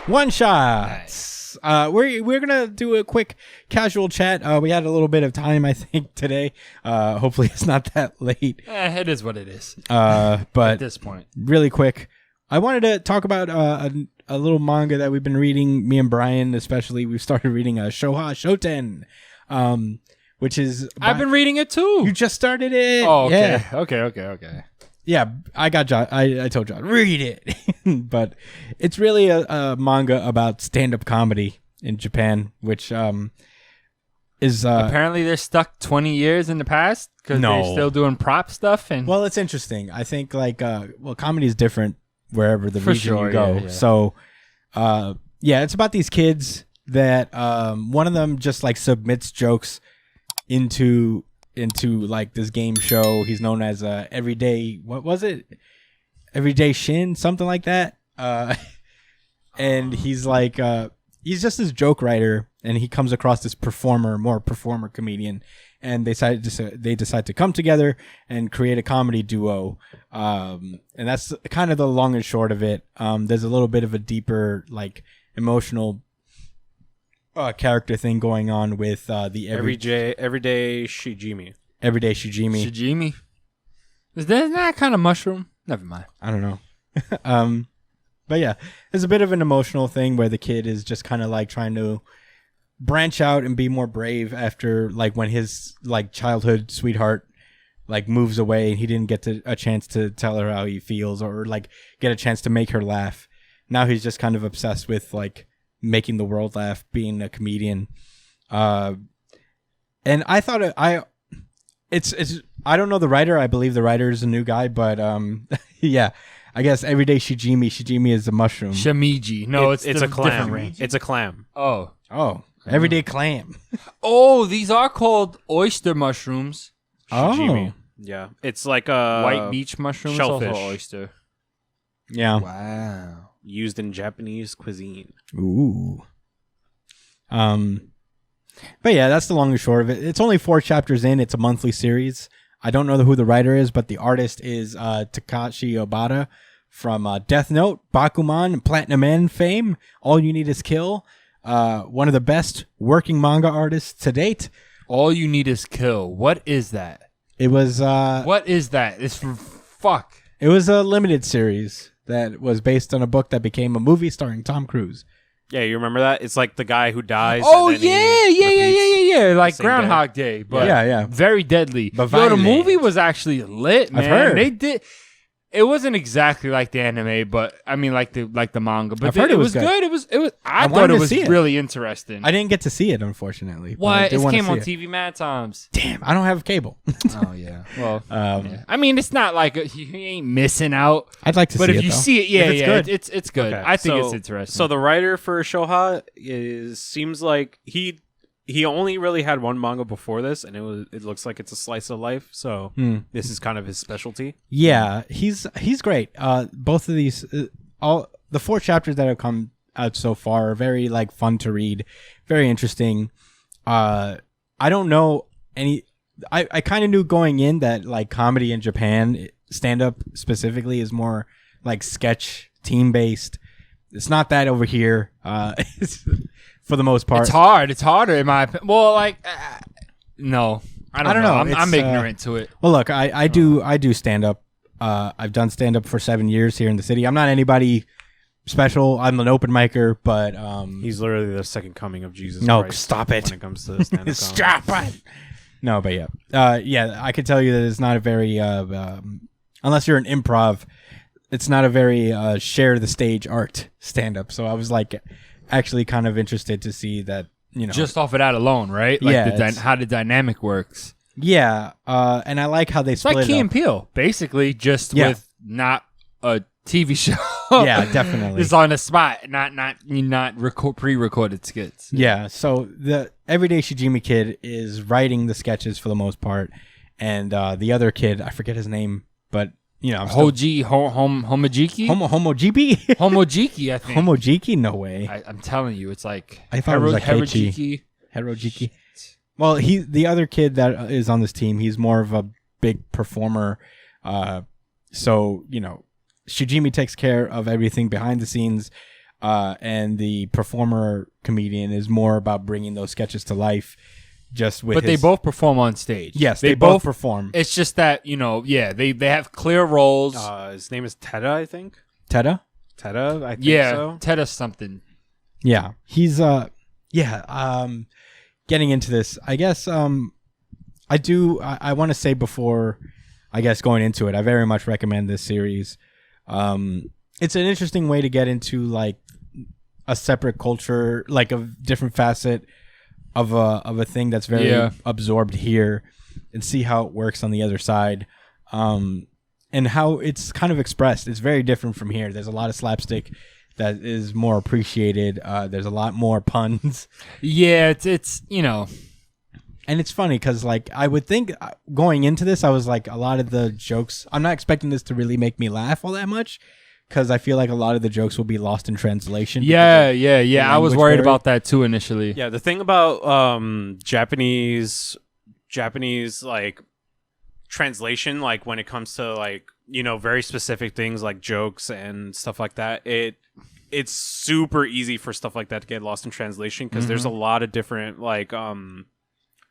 One shot. Nice. We're gonna do a quick casual chat. We had a little bit of time, I think, today. Hopefully it's not that late. It is what it is. But at this point, really quick, I wanted to talk about a little manga that we've been reading. Me and Brian, especially, we've started reading Shoten, which is. I've been reading it too. You just started it. Oh, okay, yeah. okay. Yeah, I got John. I told John, read it. But it's really a manga about stand-up comedy in Japan, which is apparently they're stuck 20 years in the past because they're still doing prop stuff. And well, it's interesting. I think comedy is different wherever the region you go. Yeah. So it's about these kids that one of them just like submits jokes into like this game show. He's known as Everyday, what was it? Everyday Shin, something like that. And he's like he's just this joke writer, and he comes across this performer comedian, and they decide to come together and create a comedy duo. And that's kind of the long and short of it. There's a little bit of a deeper like emotional character thing going on with the everyday Shijimi. Everyday Shijimi. Shijimi. Isn't that kind of mushroom? Never mind. I don't know. But yeah, there's a bit of an emotional thing where the kid is just kind of like trying to branch out and be more brave after like when his like childhood sweetheart like moves away and he didn't get a chance to tell her how he feels or like get a chance to make her laugh. Now he's just kind of obsessed with like making the world laugh, being a comedian. And I thought it's I don't know the writer. I believe the writer is a new guy, but yeah, I guess Everyday Shijimi is a mushroom. Shamiji. No, it's a clam. range. It's a clam. Oh, Everyday clam. Oh, these are called oyster mushrooms. Shijimi. Yeah, it's like a white beach mushroom. Shellfish. It's also oyster. Yeah. Wow. Used in Japanese cuisine. Ooh. But yeah, that's the long and short of it. It's only 4 chapters in. It's a monthly series. I don't know who the writer is, but the artist is Takashi Obata from Death Note, Bakuman, and Platinum End fame. All You Need Is Kill. One of the best working manga artists to date. All You Need Is Kill. What is that? It was what is that? It's fuck. It was a limited series that was based on a book that became a movie starring Tom Cruise. Yeah, you remember that? It's like the guy who dies. Oh, and then yeah. Like same Groundhog Day. But yeah. very deadly. But Yo, the violent. movie was actually lit, man. I've heard. They did. It wasn't exactly like the anime, but I mean, like the manga. But I've heard it was good. It was. I thought wanted it to was see it. really interesting. I didn't get to see it, unfortunately. but I What? did It wanna came see on it. TV mad times. Damn, I don't have cable. Oh yeah. Well, Yeah. I mean, it's not like you ain't missing out. I'd like to But see it, if you though. see it, If it's good. it's good. Okay, I think so- it's interesting. So the writer for Shoha seems like he only really had one manga before this, and it looks like it's a slice of life. So this is kind of his specialty. Yeah, he's great. Both of these, all the 4 chapters that have come out so far are very like fun to read, very interesting. I don't know any. I kind of knew going in that like comedy in Japan, stand up specifically, is more like sketch team based. It's not that over here. For the most part, it's hard. It's harder in my opinion. Well, like, no, I don't know. I'm ignorant to it. Well, look, I do stand up. I've done stand up for 7 years here in the city. I'm not anybody special. I'm an open micer, but He's literally the second coming of Jesus. No, Christ stop it. When it comes to stand-up stop it. No, but yeah, I can tell you that it's not a very unless you're an improv, it's not a very share the stage art stand up. So I was like actually kind of interested to see that, you know, Just off of that alone, right? Like Yeah, how the dynamic works. yeah, and I like how they It's split like it Key up. and Peele, basically, just Yeah. with not a TV show. Yeah, definitely. It's on the spot, not pre-recorded skits. Yeah, so the Everyday Shijimi kid is writing the sketches for the most part, and the other kid, I forget his name, but you know, Homojiki? Homojiki? Homojiki, I think. Homojiki? No way. I'm telling you, it's like I thought it was like Herojiki. Herojiki. Well, the other kid that is on this team, he's more of a big performer. So, you know, Shijimi takes care of everything behind the scenes. and the performer comedian is more about bringing those sketches to life. But they both perform on stage. Yes, they both perform. It's just that, they have clear roles. His name is Tedda, I think. Tedda, I think so. Tedda something. Yeah, he's getting into this. I guess I want to say before, I guess going into it, I very much recommend this series. It's an interesting way to get into like a separate culture, like a different facet of a thing that's very absorbed here, and see how it works on the other side, and how it's kind of expressed. It's very different from here. There's a lot of slapstick that is more appreciated. There's a lot more puns. Yeah, it's and it's funny because like I would think going into this, I was like, a lot of the jokes, I'm not expecting this to really make me laugh all that much, because I feel like a lot of the jokes will be lost in translation. Yeah. I was worried about that too initially. Yeah, the thing about Japanese like translation, like when it comes to like, very specific things like jokes and stuff like that, it's super easy for stuff like that to get lost in translation, because there's a lot of different like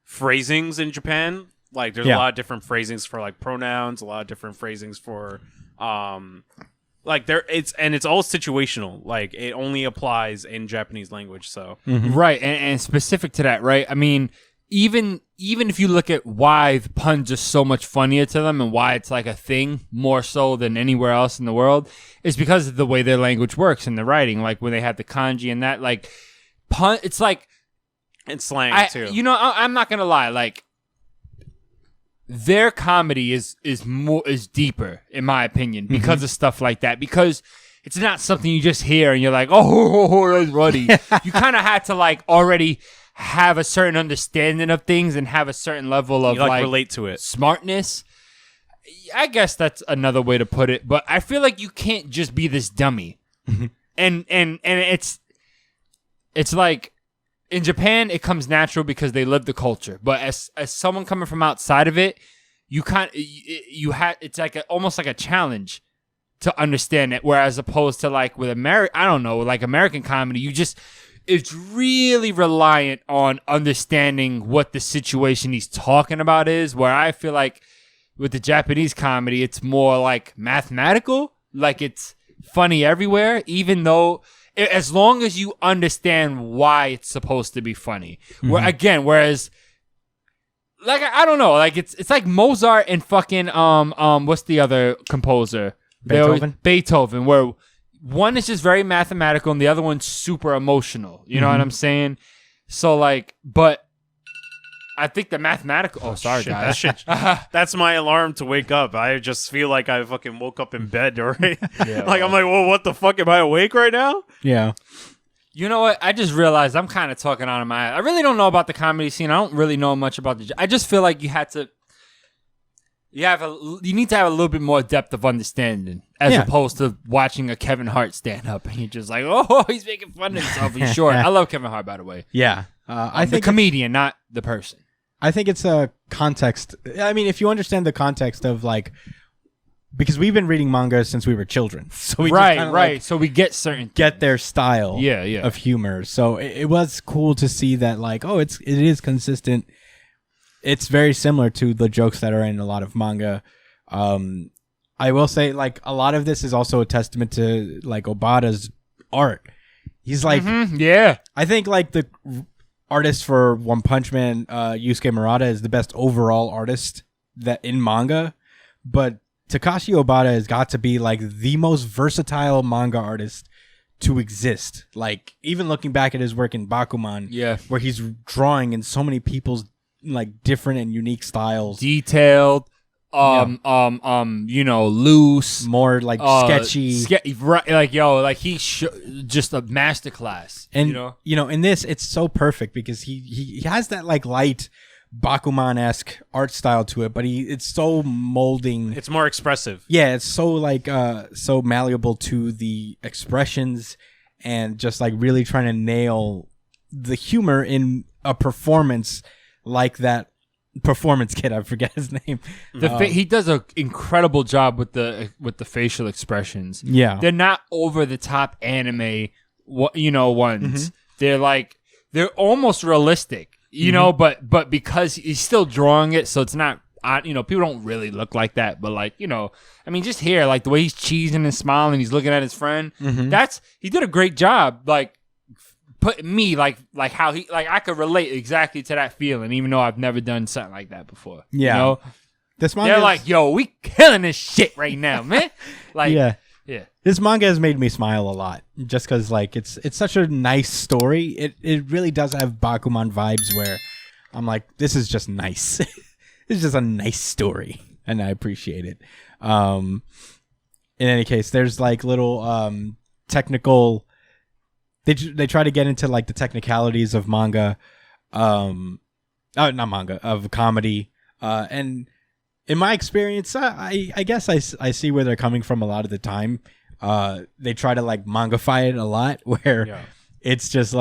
phrasings in Japan. Like there's a lot of different phrasings for like pronouns, a lot of different phrasings for like it's all situational. Like it only applies in Japanese language. So right, and specific to that, right? I mean, even if you look at why the puns are so much funnier to them and why it's like a thing more so than anywhere else in the world, is because of the way their language works and the writing. Like when they have the kanji and that, like pun, it's like and slang too. I'm not gonna lie, like their comedy is deeper, in my opinion, because of stuff like that. Because it's not something you just hear and you're like, oh, that's funny. You kind of had to like already have a certain understanding of things and have a certain level of like relate to it, smartness. I guess that's another way to put it. But I feel like you can't just be this dummy. and it's like, in Japan, it comes natural because they live the culture. But as someone coming from outside of it, it's like almost like a challenge to understand it. Whereas opposed to like with American comedy, it's really reliant on understanding what the situation he's talking about is. Where I feel like with the Japanese comedy, it's more like mathematical, like it's funny everywhere, even though, as long as you understand why it's supposed to be funny. Whereas, like, I don't know, like it's like Mozart and fucking what's the other composer? Beethoven, where one is just very mathematical and the other one's super emotional. You know what I'm saying? So like, but I think the mathematical. Oh, sorry, guys. That's my alarm to wake up. I just feel like I fucking woke up in bed, right? I'm like, well, what the fuck? Am I awake right now? Yeah. You know what? I just realized I'm kind of talking out of my. I really don't know about the comedy scene. I don't really know much about I just feel like you had to. You need to have a little bit more depth of understanding as opposed to watching a Kevin Hart stand up and you're just like, oh, he's making fun of himself. He's short. I love Kevin Hart, by the way. Yeah. I think the comedian, not the person. I think it's a context. I mean, if you understand the context of like, because we've been reading manga since we were children, so we right. So we get their style, of humor. So it was cool to see that, like, oh, it is consistent. It's very similar to the jokes that are in a lot of manga. I will say, like, a lot of this is also a testament to like Obata's art. He's like, I think like the artist for One Punch Man, Yusuke Murata, is the best overall artist that in manga, but Takashi Obata has got to be like the most versatile manga artist to exist. Like even looking back at his work in Bakuman, where he's drawing in so many people's like different and unique styles, detailed, loose, more like sketchy, right? Like he's just a masterclass. And in this, it's so perfect because he has that like light Bakuman-esque art style to it, but it's so molding. It's more expressive. Yeah, it's so like so malleable to the expressions and just like really trying to nail the humor in a performance like that performance kid. I forget his name. He does an incredible job with the facial expressions. Yeah, they're not over the top anime ones. They're almost realistic, but because he's still drawing it, so it's not. People don't really look like that, but just here, like the way he's cheesing and smiling, he's looking at his friend. He did a great job. Like putting me like how he I could relate exactly to that feeling, even though I've never done something like that before. Yeah, this manga. They're like, yo, we killing this shit right now, man. Yeah. This manga has made me smile a lot, just because it's such a nice story. It really does have Bakuman vibes where I'm like, this is just nice. It's just a nice story, and I appreciate it. In any case, there's little technical. They try to get into the technicalities of manga, not manga, of comedy, and in my experience, I guess I see where they're coming from a lot of the time. They try to mangafy it a lot, where it's just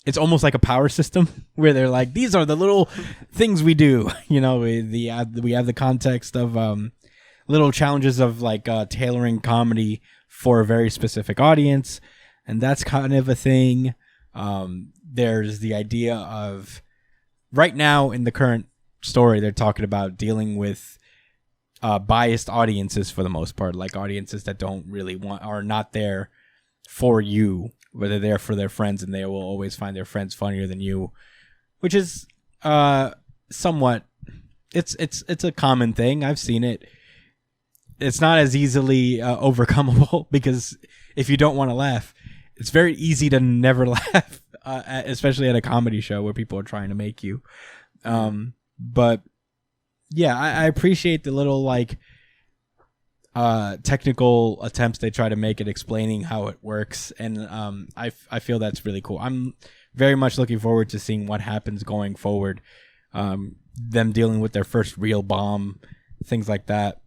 it's almost like a power system where they're like, these are the little things we do. We have the context of little challenges of tailoring comedy for a very specific audience, and that's kind of a thing. There's the idea of right now in the current story, they're talking about dealing with biased audiences for the most part, audiences that don't really are not there for you, but they're there for their friends, and they will always find their friends funnier than you, which is somewhat it's a common thing. I've seen it. It's not as easily overcomable, because if you don't want to laugh, it's very easy to never laugh, especially at a comedy show where people are trying to make you. But yeah, I appreciate the little technical attempts they try to make at explaining how it works, and I feel that's really cool. I'm very much looking forward to seeing what happens going forward. Them dealing with their first real bomb, things like that.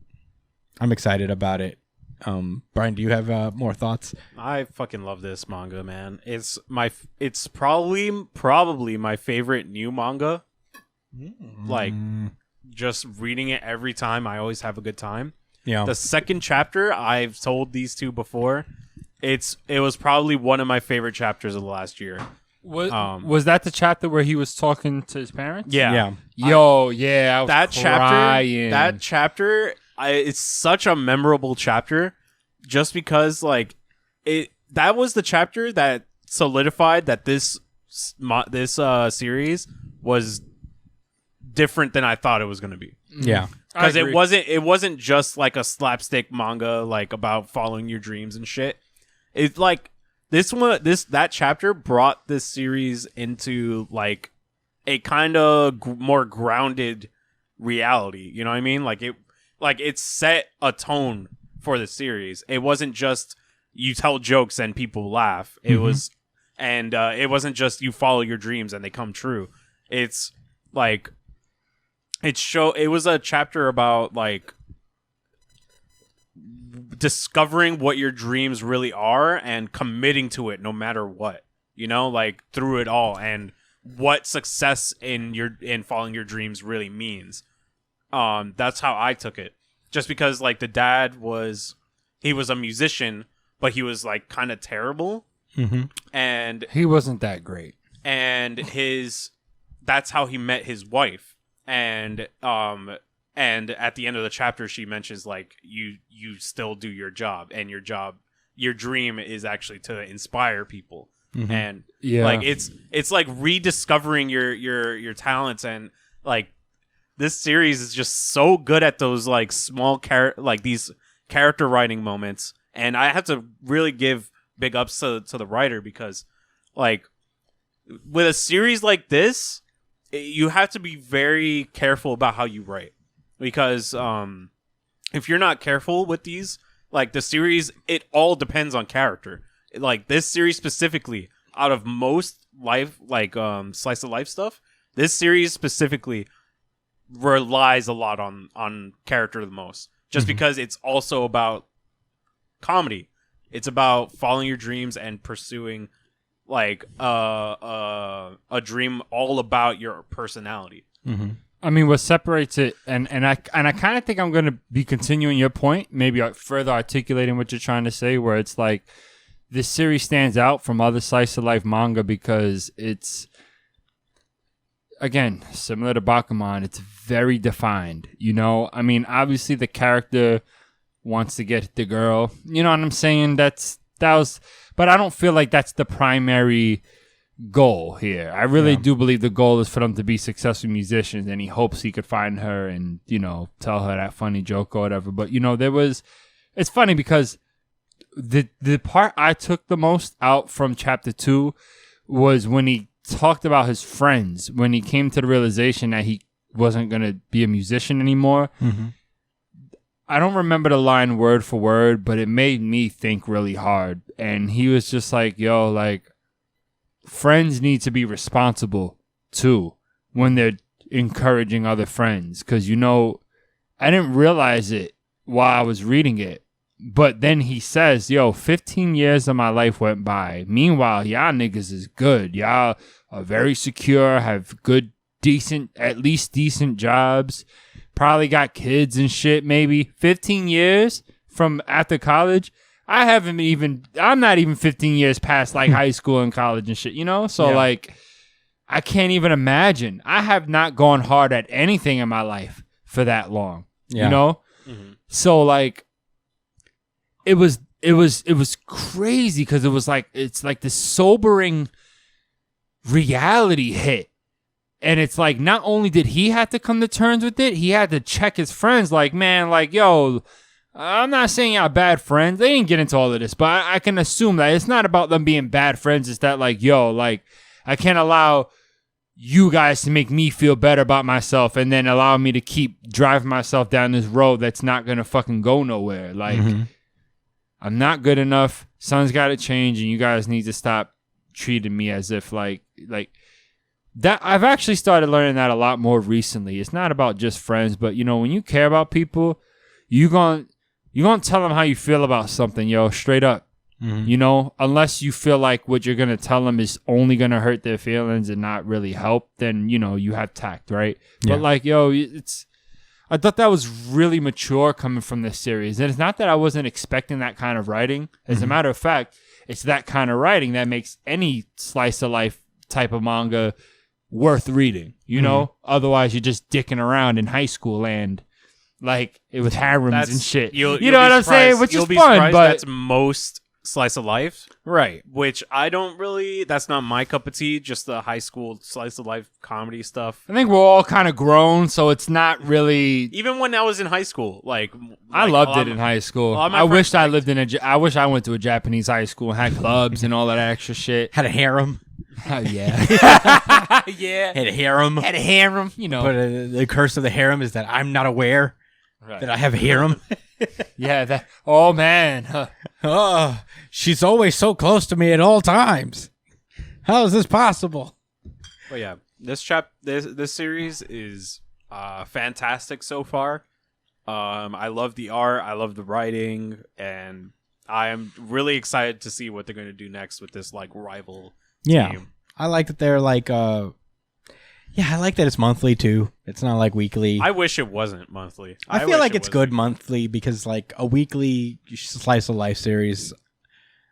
I'm excited about it. Brian, do you have more thoughts? I fucking love this manga, man. It's probably my favorite new manga. Just reading it every time, I always have a good time. Yeah. The second chapter, I've told these two before, it was probably one of my favorite chapters of the last year. Was that the chapter where he was talking to his parents? Yeah. I was that crying. That chapter, it's such a memorable chapter, just because that was the chapter that solidified that this series was different than I thought it was going to be. Yeah. Because it wasn't just a slapstick manga about following your dreams and shit. It's that chapter brought this series into a kind of more grounded reality. You know what I mean? It set a tone for the series. It wasn't just you tell jokes and people laugh. It was, and it wasn't just you follow your dreams and they come true. It's it was a chapter about discovering what your dreams really are and committing to it no matter what, through it all, and what success in following your dreams really means. That's how I took it. Just because the dad he was a musician, but he was kind of terrible. And he wasn't that great. And that's how he met his wife. And at the end of the chapter, she mentions you still do your job, and your dream is actually to inspire people. And it's rediscovering your talents, and this series is just so good at those small these character writing moments. And I have to really give big ups to the writer, because with a series like this, you have to be very careful about how you write, because if you're not careful with these, the series, it all depends on character. This series specifically, out of most life slice of life stuff, this series specifically relies a lot on character the most, just because it's also about comedy. It's about following your dreams and pursuing a dream all about your personality. I mean, what separates it, and I kind of think I'm going to be continuing your point, maybe further articulating what you're trying to say, where it's this series stands out from other slice of life manga because it's, again, similar to Bakuman, it's very defined. You know, I mean, obviously the character wants to get the girl. You know what I'm saying? But I don't feel like that's the primary goal here. I really do believe the goal is for them to be successful musicians, and he hopes he could find her and, you know, tell her that funny joke or whatever. But, you know, it's funny because the part I took the most out from chapter 2 was when he talked about his friends, when he came to the realization that he wasn't going to be a musician anymore. Mm-hmm. I don't remember the line word for word, but it made me think really hard. And he was just like, yo, like, friends need to be responsible too when they're encouraging other friends. Because, you know, I didn't realize it while I was reading it. But then he says, yo, 15 years of my life went by. Meanwhile, y'all niggas is good. Y'all are very secure, have good, at least decent jobs. Probably got kids and shit, maybe. 15 years from after college. I'm not even 15 years past like high school and college and shit, you know? So like, I can't even imagine. I have not gone hard at anything in my life for that long, you know? Mm-hmm. So like, it was crazy because it was like, it's like this sobering reality hit. And it's like, not only did he have to come to terms with it, he had to check his friends like, man, like, yo, I'm not saying y'all bad friends. They didn't get into all of this, but I can assume that it's not about them being bad friends. It's that like, yo, like, I can't allow you guys to make me feel better about myself and then allow me to keep driving myself down this road that's not going to fucking go nowhere. Like, I'm not good enough. Something's got to change, and you guys need to stop treating me as if like that. I've actually started learning that a lot more recently. It's not about just friends, but you know, when you care about people, you gonna tell them how you feel about something, yo, straight up. Mm-hmm. You know, unless you feel like what you're gonna tell them is only gonna hurt their feelings and not really help, then you know you have tact, right? Yeah. But like, yo, I thought that was really mature coming from this series. And it's not that I wasn't expecting that kind of writing. As a matter of fact, it's that kind of writing that makes any slice of life type of manga worth reading, you know? Otherwise, you're just dicking around in high school land. Like, it was harems and shit. You know what I'm saying? Which is fun, but that's most slice of life. Right. Which I don't really, that's not my cup of tea, just the high school slice of life comedy stuff. I think we're all kind of grown, so it's not really... Even when I was in high school, I loved it in high school. I wish I wish I went to a Japanese high school and had clubs and all that extra shit. Had a harem. Yeah. Yeah. Had a harem. You know. But the curse of the harem is that I'm not aware that I have a harem. Yeah. Oh, man. Oh, she's always so close to me at all times. How is this possible? Well, yeah. This series is fantastic so far. I love the art. I love the writing. And I am really excited to see what they're going to do next with this rival team. I like that they're I like that it's monthly too. It's not like weekly. I wish it wasn't monthly. I feel like it's good monthly because a weekly slice of life series,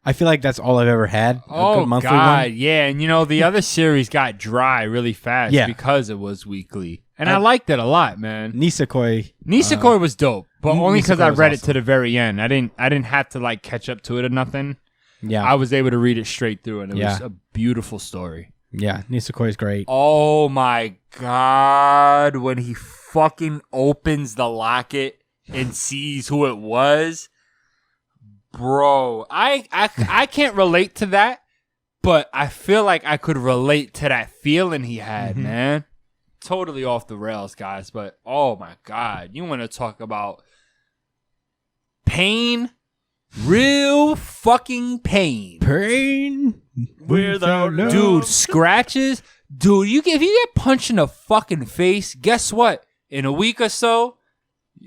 I feel like that's all I've ever had. Oh, monthly God. One. Yeah. And the other series got dry really fast because it was weekly. And I liked it a lot, man. Nisekoi was dope, but only because I read it to the very end. I didn't have to catch up to it or nothing. Yeah. I was able to read it straight through, and it was a beautiful story. Yeah, Nisekoi is great. Oh my God, when he fucking opens the locket and sees who it was. Bro, I can't relate to that, but I feel like I could relate to that feeling he had, man. Totally off the rails, guys, but oh my God, you want to talk about pain? Real fucking pain. Pain? Without love. Dude, scratches? Dude, if you get punched in the fucking face, guess what? In a week or so,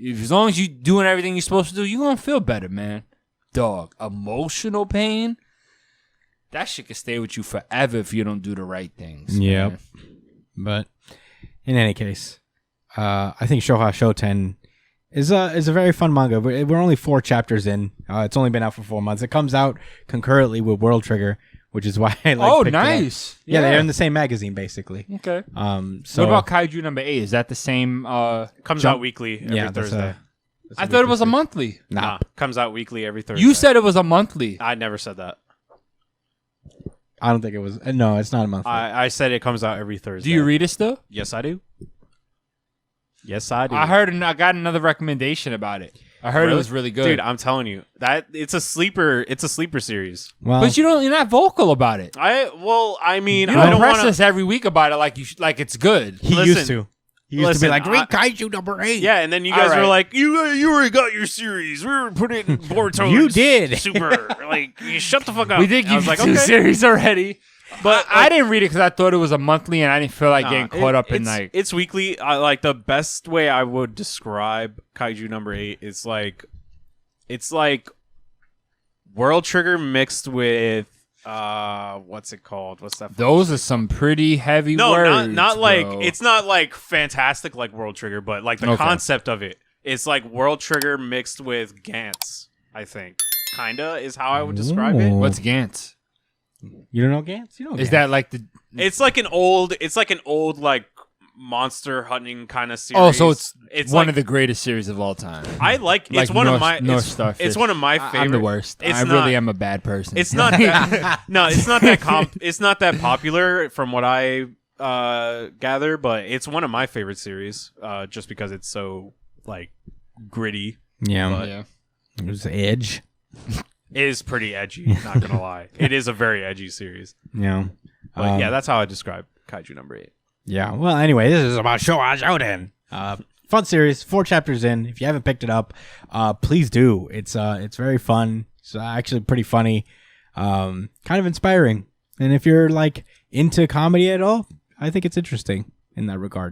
as long as you're doing everything you're supposed to do, you're going to feel better, man. Dog, emotional pain? That shit can stay with you forever if you don't do the right things. Yep. But in any case, I think Shoten is a very fun manga. We're only 4 chapters in. It's only been out for 4 months. It comes out concurrently with World Trigger, which is why I like. Oh, picked it up. nice. Yeah, they're in the same magazine basically. Okay. So what about Kaiju number 8? Is that the same? Comes out weekly every that's Thursday. I thought it was a monthly. Nah. Comes out weekly every Thursday. You said it was a monthly. I never said that. I don't think it was. No, it's not a monthly. I said it comes out every Thursday. Do you read it still? Yes, I do. Yes, I do. I got another recommendation about it. I heard it was really good. Dude, I'm telling you that it's a sleeper series. well, But you're not vocal about it. I mean, You I don't don't press want us every week about it like it's good. he listen, used to. He used to be like, read Kaiju number 8. Yeah, and then you guys All right. were like, you already got your series. We were putting it in Boruto. You did. Super. Like, you shut the fuck up. We did I was give like, you 2 okay. series already. But I didn't read it because I thought it was a monthly and I didn't feel like getting caught up in like. It's weekly. Like the best way I would describe Kaiju number 8 is like, it's like World Trigger mixed with what's it called? What's that? Those are some pretty heavy words. not like bro. it's not like fantastic like World Trigger, but like the Okay. concept of it. It's like World Trigger mixed with Gantz, I think. Kinda is how I would describe it. Ooh. What's Gantz? You don't know Gantz? You know Is Gantz. that like the? It's like an old like monster hunting kind of series. Oh, so it's one like, of the greatest series of all time. I like it's like one North, of my North it's, Starfish. it's one of my favorite. I'm the worst. It's I not, really am a bad person. It's not that no, it's not that it's not that popular from what I gather, but it's one of my favorite series just because it's so like gritty. Yeah. But yeah. It was Edge. it is pretty edgy, not gonna lie. It is a very edgy series. Yeah. But yeah, that's how I describe Kaiju number 8. Yeah. Well, anyway, this is about Shoten. Fun series, 4 chapters in. If you haven't picked it up, please do. It's very fun. It's actually pretty funny, kind of inspiring. And if you're like into comedy at all, I think it's interesting in that regard.